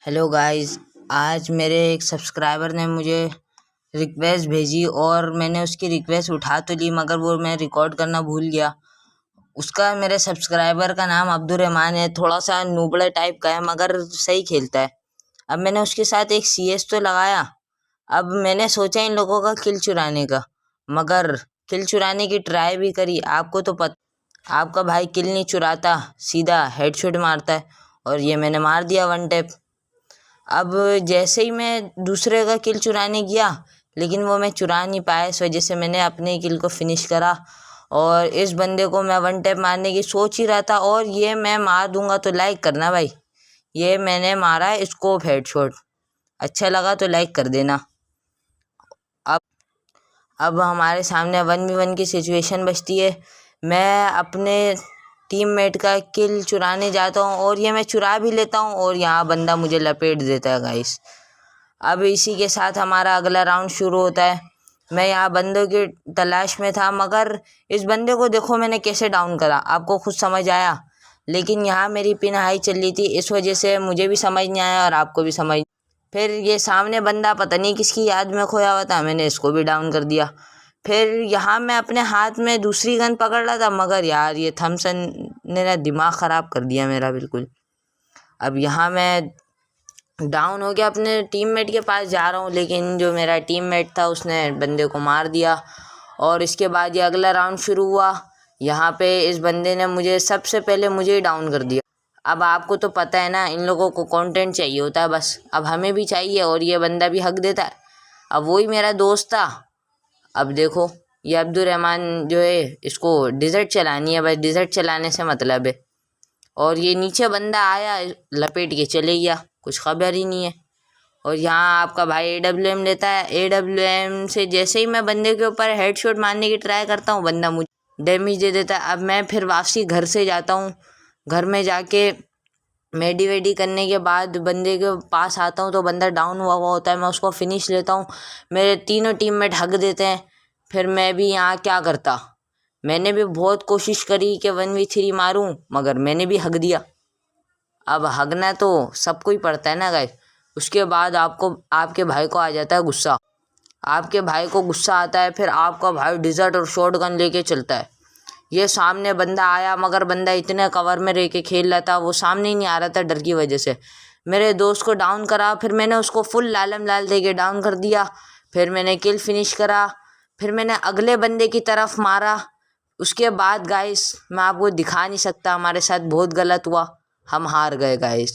Hello guys. आज मेरे एक सब्सक्राइबर ने मुझे रिक्वेस्ट भेजी और मैंने उसकी रिक्वेस्ट उठा तो ली, मगर वो मैं रिकॉर्ड करना भूल गया। उसका मेरे सब्सक्राइबर का नाम अब्दुर्रहमान है। थोड़ा सा नूबड़े टाइप का है मगर सही खेलता है। अब मैंने उसके साथ एक CS तो लगाया। अब मैंने सोचा इन लोगों का किल चुराने का, मगर किल चुराने की ट्राई भी करी। आपको तो पता, आपका भाई किल नहीं चुराता, सीधा हेडशॉट मारता है। और ये मैंने मार दिया 1 टैप। अब जैसे ही मैं दूसरे का किल चुराने गया, लेकिन वो मैं चुरा नहीं पाया। इस वजह से मैंने अपने किल को फिनिश करा और इस बंदे को मैं 1 टैप मारने की सोच ही रहा था। और ये मैं मार दूंगा तो लाइक करना भाई। ये मैंने मारा है स्कोप हेडशॉट। अच्छा लगा तो लाइक कर देना। अब अब हमारे सामने 1v1 की सिचुएशन बचती है। मैं अपने टीममेट का किल चुराने जाता हूँ और ये मैं चुरा भी लेता हूँ और यहाँ बंदा मुझे लपेट देता है गाइस। अब इसी के साथ हमारा अगला राउंड शुरू होता है। मैं यहाँ बंदों की तलाश में था, मगर इस बंदे को देखो मैंने कैसे डाउन करा, आपको खुद समझ आया। लेकिन यहाँ मेरी पिन हाई चल रही थी, इस वजह से मुझे भी समझ नहीं आया और आपको भी समझ। फिर ये सामने बंदा पता नहीं किसकी याद में खोया हुआ था, मैंने इसको भी डाउन कर दिया। फिर यहाँ मैं अपने हाथ में दूसरी गन पकड़ रहा था, मगर यार ये थॉमसन ने ना दिमाग ख़राब कर दिया मेरा बिल्कुल। अब यहाँ मैं डाउन हो गया, अपने टीममेट के पास जा रहा हूँ, लेकिन जो मेरा टीममेट था उसने बंदे को मार दिया। और इसके बाद ये अगला राउंड शुरू हुआ। यहाँ पे इस बंदे ने मुझे सबसे पहले मुझे ही डाउन कर दिया। अब आपको तो पता है ना, इन लोगों को कंटेंट चाहिए होता है बस। अब हमें भी चाहिए और ये बंदा भी हक देता है। अब वही मेरा दोस्त था। अब देखो ये अब्दुर्रहमान जो है, इसको डिज़र्ट चलानी है, बस डिज़र्ट चलाने से मतलब है। और ये नीचे बंदा आया, लपेट के चले गया, कुछ खबर ही नहीं है। और यहाँ आपका भाई AWM लेता है। AWM से जैसे ही मैं बंदे के ऊपर हेडशॉट मारने की ट्राई करता हूँ, बंदा मुझे डैमेज दे देता है। अब मैं फिर वापसी घर से जाता हूँ। घर में जाके मेडी वेडी करने के बाद बंदे के पास आता हूँ तो बंदा डाउन हुआ हुआ होता है। मैं उसको फिनिश लेता हूँ। मेरे तीनों टीममेट हक देते हैं। फिर मैं भी यहाँ क्या करता, मैंने भी बहुत कोशिश करी कि 1v3 मारूं, मगर मैंने भी हक दिया। अब हकना तो सबको ही पड़ता है ना गाइस। उसके बाद आपको आपके भाई को आ जाता है गुस्सा। आपके भाई को गुस्सा आता है, फिर आपका भाई डिज़र्ट और शॉटगन लेके चलता है। ये सामने बंदा आया, मगर बंदा इतने कवर में रह के खेल रहा था, वो सामने ही नहीं आ रहा था डर की वजह से। मेरे दोस्त को डाउन करा, फिर मैंने उसको फुल लालम लाल दे के डाउन कर दिया। फिर मैंने किल फिनिश करा। फिर मैंने अगले बंदे की तरफ मारा। उसके बाद गाइस मैं आपको दिखा नहीं सकता, हमारे साथ बहुत गलत हुआ, हम हार गए गाइस।